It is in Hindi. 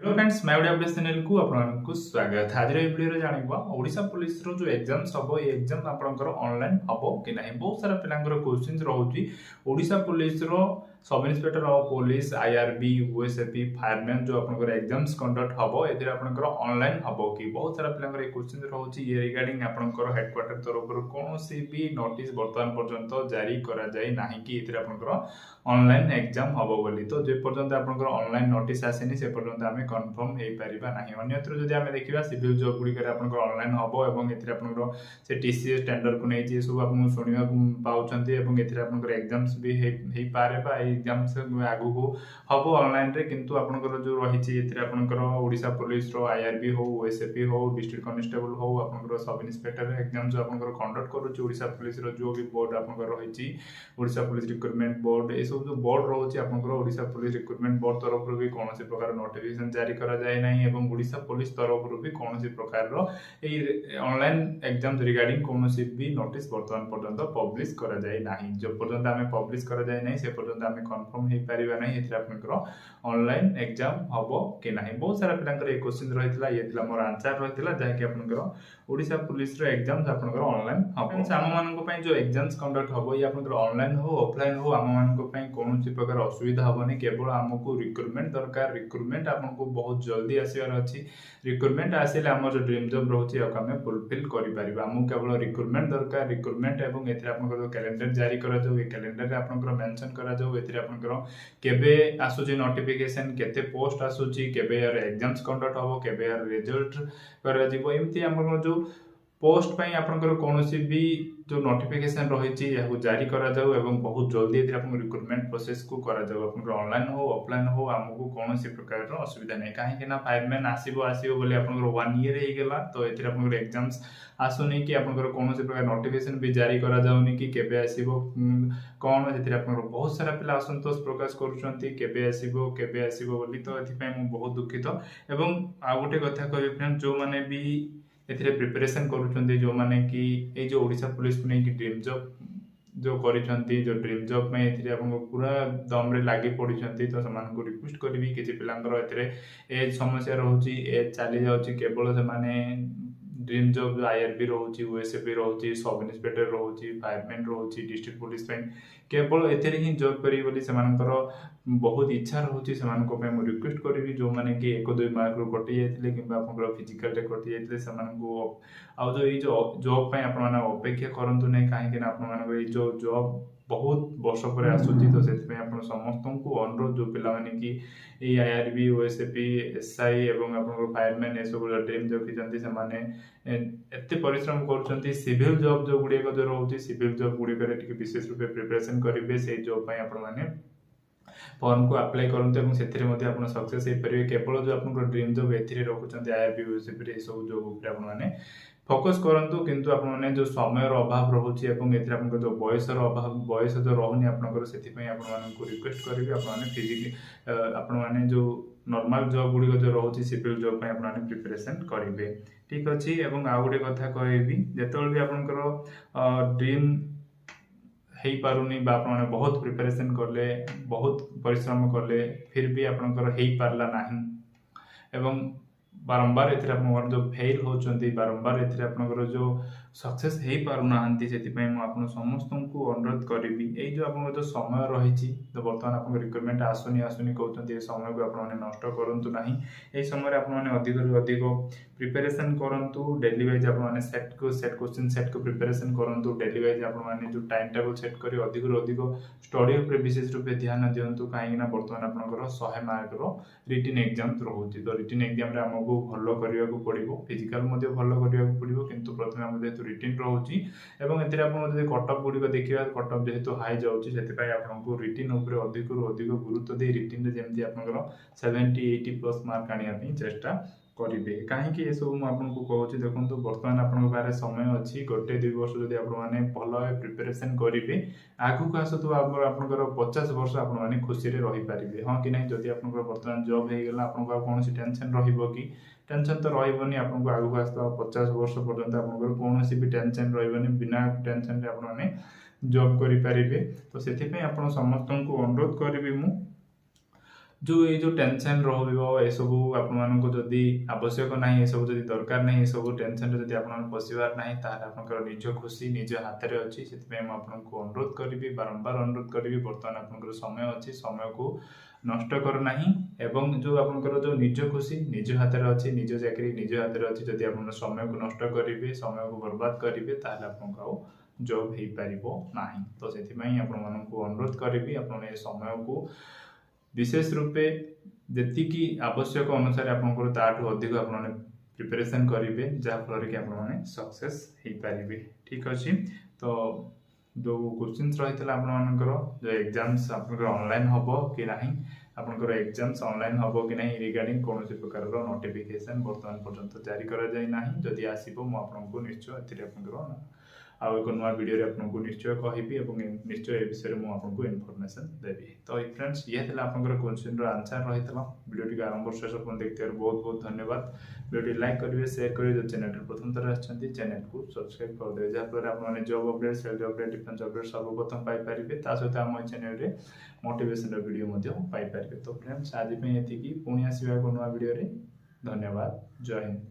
हेलो फ्रेंड्स, मैं ओडिया अपडेट्स चैनल को आपको स्वागत। आज वीडियो जानिबा ओडिशा पुलिस रो जो एग्जाम्स हबो ये एग्जाम आपनकर ऑनलाइन हबो कि नहीं। बहुत सारा पिलांकर क्वेश्चंस रहउची। ओडिशा पुलिस रो sub inspector of police IRB OSAP fireman जो आपनकर एग्जाम्स कंडक्ट हबो एतिर आपनकर ऑनलाइन हबो कि। बहुत सारा पिलांकर क्वेश्चन रहउची ये रिगार्डिंग आपनकर हेडक्वार्टर तरफ रो कोनोसी भी नोटिस वर्तमान पर्यंत जारी करा जाय नाही कि एतिर आपनकर ऑनलाइन एग्जाम हबो बोली। तो जे पर्यंत आपनकर ऑनलाइन नोटिस आसेनी से पर्यंत आमे कंफर्म हे परिबा नाही। अन्यत्र जदि आमे देखिबा सिविल जॉब गुडी करे आपनकर ऑनलाइन हबो एवं एतिर आपनकर से TCS टेंडर को नै जे सब आपन सुनिबा पाउछन्ती एवं एतिर आपनकर एग्जाम्स भी हे पारे बा एग्जाम्स आगु को हबो ऑनलाइन रे। किंतु आपनकर जो रहिछि एतिर आपनकर ओडिशा पुलिस रो IRB हो OSAP हो डिस्ट्रिक्ट कांस्टेबल हो आपनकर सब इंस्पेक्टर एग्जाम जो आपनकर कंडक्ट करूछि ओडिशा पुलिस रो जो भी बोर्ड आपनकर रहिछि ओडिशा पुलिस रिक्रूटमेंट बोर्ड ए सब जो बोर्ड रोचे आपनकर ओडिशा पुलिस रिक्रूटमेंट बोर्ड तरफ रो भी कोनोसी प्रकार नोटिफिकेशन जारी करा जाय नाही एवं ओडिशा पुलिस तरफ रो भी कोनोसी प्रकार रो ए ऑनलाइन एग्जाम रिगार्डिंग कोनोसी भी नोटिस वर्तमान पर्यंत पब्लिश करा जाय नाही। जो पर्यंत आमे पब्लिश करा जाय नाही से पर्यंत आमे कंफर्म हे परिबा नाही एथि आपनकर ऑनलाइन एग्जाम हबो कि नाही। बहुत सारा पिलांकर ए क्वेश्चन रहितला ये थिला मोर आंसर रहितला जा कि आपनकर ओडिशा पुलिस रो एग्जाम्स आपनकर ऑनलाइन हबो। साम मानन पई जो एग्जाम्स कंडक्ट हबो ये आपनकर ऑनलाइन हो ऑफलाइन हो आम मानन पई कोनोसी प्रकार असुविधा हबनी। केवल हमको रिक्रूटमेंट दरकार। रिक्रूटमेंट आपनको बहुत जल्दी आसीबार अछि। रिक्रूटमेंट आसीले हमर जो ड्रीम जॉब रहउछि या हमें फुलफिल करि परिबा। हमको केवल रिक्रूटमेंट दरकार। रिक्रूटमेंट एवं एथि आपनको जो कैलेंडर जारी करा जाउ ए कैलेंडर रे आपनको मेंशन करा जाउ एथि आपनको केबे आसुछि नोटिफिकेशन केते पोस्ट आसुछि केबे यार एग्जाम्स कंडक्ट हबो केबे यार रिजल्ट करा जिवो एम्ति हमर जो पोस्ट पई आपनकर कोनोसी भी जो नोटिफिकेशन रहिछि याहु जारी करा जाउ एवं बहुत जल्दी एथि आपन रिक्रूटमेंट प्रोसेस को करा जाउ। आपनकर ऑनलाइन हो ऑफलाइन हो हमको कोनोसी प्रकार रो असुविधा नै। काहे कि ना फायरमैन आसीबो बोले आपनकर 1 ईयर हे गेला तो एथि आपनकर एग्जाम्स आसुनी कि आपनकर कोनोसी प्रकार नोटिफिकेशन भी जारी करा जाउनी कि केबे आसीबो कोन एथि आपनकर बहुत सारा पिला असंतोष प्रकाश करूछंती केबे आसीबो बोली। तो एथि पई मु बहुत दुखित एवं आ गोटे कथा कहबी फ्रेंड जो माने भी एथिरे प्रिपरेशन करूछंती जो माने कि ए जो ओडिशा पुलिस को नै कि ड्रीम जॉब जो करिछंती जो ड्रीम जॉब में एथिरे आपन पूरा दम रे लागि पडिछंती। तो समान को रिक्वेस्ट करबी कि जे पिलांगर एथिरे एज समस्या रहउची एज चाली जाउची केवल से माने ड्रीम जॉब जो IRB रहउची OSAP रहउची सब इंस्पेक्टर रहउची फायरमैन रहउची डिस्ट्रिक्ट पुलिस पई केवल एथिरे ही जॉब करी बोली समानकर बहुत इच्छा रहउची। समान को मैं रिक्वेस्ट करबी जो माने कि 1-2 मार्क रो कटि जायतिले किबा आपनकर फिजिकल रे कटि जायतिले समान को आ जो जो जॉब पई आपन माने अपेक्षा करंतु नै। काहे कि ना आपन माने जो जॉब बहुत वर्ष पर आसुची तो सेति अपन समस्त को अनुरोध जो पिला माने कि ए IRB OSAP SI एवं अपन फायरमैन ए सब ड्रीम जॉब कि से माने एते परिश्रम करछंती सिविल जॉब जो गुडे को जो रहउची सिविल जॉब गुडे करे टिके विशेष रूप से प्रिपरेशन करिवे से जॉब पई अपन माने फॉर्म को अप्लाई करंतु एवं सेथिरे मध्ये अपन सक्सेस हे परिवे। केवल जो अपन ड्रीम जॉब एथिरे रखुछंती IRB OSAP रे सब जॉब ऊपर अपन माने फोकस करंतु किंतु आपण माने जो समय रो अभाव रहउची एवं एथिरे आपण जो बयस रो अभाव बयस जो रहउनी आपनकर सेति पई आपण माने को रिक्वेस्ट करिवे आपण माने फिजिकली आपण माने जो नॉर्मल जॉब गुडी जो रहउची सिविल जॉब पई आपण माने प्रिपरेशन करिवे। ठीक अछि एवं आ गुडी कथा कहबी जेतोल भी आपनकर ड्रीम हेई पारुनी बा आपण माने बहुत प्रिपरेशन करले बहुत परिश्रम करले फिर भी आपनकर हेई पारला नाही एवं बारंबार एथिरे आपन जो फेल होचंती बारंबार एथिरे आपनकर जो सक्सेस हेई पारु नाहंती सेति पई म आपन समस्त को अनुरोध करबी ए जो आपन जो समय रहिछि तो वर्तमान आपन रिक्वायरमेंट आसुनी कहउचंती ए समय को आपन माने नष्ट करंतु नाही। ए समय रे आपन माने अधिक रे अधिक प्रिपरेशन करंतु डेली वाइज आपन माने सेट क्वेश्चन सेट को प्रिपरेशन करंतु डेली वाइज आपन माने जो टाइम टेबल सेट करी अधिक रे अधिक स्टडी ऊपर विशेष रूप से ध्यान दियंतु। काहे ना वर्तमान आपनकर 100 मार्क रो रिटन एग्जाम रहउची तो रिटन एग्जाम रे हमको भलो करिया को पड़िबो फिजिकल मध्ये भलो करिया को पड़िबो किंतु प्रथमे हम जेतु रिटन रहउची एवं एथिरे आपन जे कटअप गुडी को देखिबा कटअप जेतु हाई जाउची सेति पई आपनको रिटन ऊपर अधिक रो अधिक गुरुत्व दे रिटन रे जेमति आपनकर 70-80 प्लस मार्क आनिया पई चेष्टा करिवे। काहे कि ए सब म आपनको कहउची देखंतु वर्तमान आपन बारे समय अछि 1-2 वर्ष जदि आपन माने भलो प्रिपरेशन करिवे आगु का आसतु आपनकर 50 वर्ष आपन माने खुशी रे रहि पारिबे। हां कि नै जदि आपनकर वर्तमान जॉब हे गेला आपनको कोनोसी टेंशन रहिबो कि टेंशन तो रहिबोनी आपनको आगु का आसतु 50 वर्ष पर्यंत आपनकर कोनोसी भी टेंशन रहिबोनी बिना टेंशन रे आपन माने जॉब करि पारिबे। तो सेति पई आपन समस्त को अनुरोध करबी मु जो टेंशन रहिबो ए सब आपण मानको जदी आवश्यक नाही ए सब जदी दरकार नाही ए सब टेंशन जदी आपण पसिबार नाही ताहा आपनकर निज खुशी निज हाथ रे अछि सेति मैं आपनको अनुरोध करिवि बारंबार अनुरोध करिवि वर्तमान आपनकर समय अछि समय को नष्ट कर नाही एवं जो आपनकर जो निज खुशी निज हाथ रे अछि निज चाकरी निज हाथ रे अछि जदी आपण समय को नष्ट करिवे समय को बर्बाद करिवे ताहा आपनको जॉब हे पारिबो नाही तो सेति मैं आपण मानको अनुरोध करिवि आपण ए समय को विशेष रूपे जेति की आवश्यक अनुसार आपनकर ताठू अधिक आपने प्रिपरेशन करेंगे जहाँफल कि आपने सक्सेस हो पारे ठीक अच्छे तो जो क्वेश्चन रही आपर जो एग्जाम्स आप ऑनलाइन हम कि नहीं आपंकर एग्जाम्स ऑनलाइन हम कि नहीं रिगार्डिंग कौन प्रकार नोटिफिकेशन बर्तमान पर्यंत जारी करा जाए ना जदि आसो मुझे निश्चय आउ एक नुआ वीडियो आपको निश्चय कहबी और निश्चय ए विषय में आपको इनफॉरमेशन देवी तो फ्रेंड्स ये आपंकर क्वेश्चन आंसर रही वीडियो टी आरंभ शेष पर्यटन देखते बहुत बहुत धन्यवाद वीडियो लाइक करेंगे शेयर करेंगे जो चैनल प्रथम थर आछंती चैनल को सब्सक्राइब कर देवे जहाँफल आपने job update sales update defence update सर्वप्रथम पाइपर सहित आम चैनल रे मोटिवेशन वीडियो पाइपर तो फ्रेंड्स आज ये पुणी आसवा नुआ वीडियो धन्यवाद जय हिंद।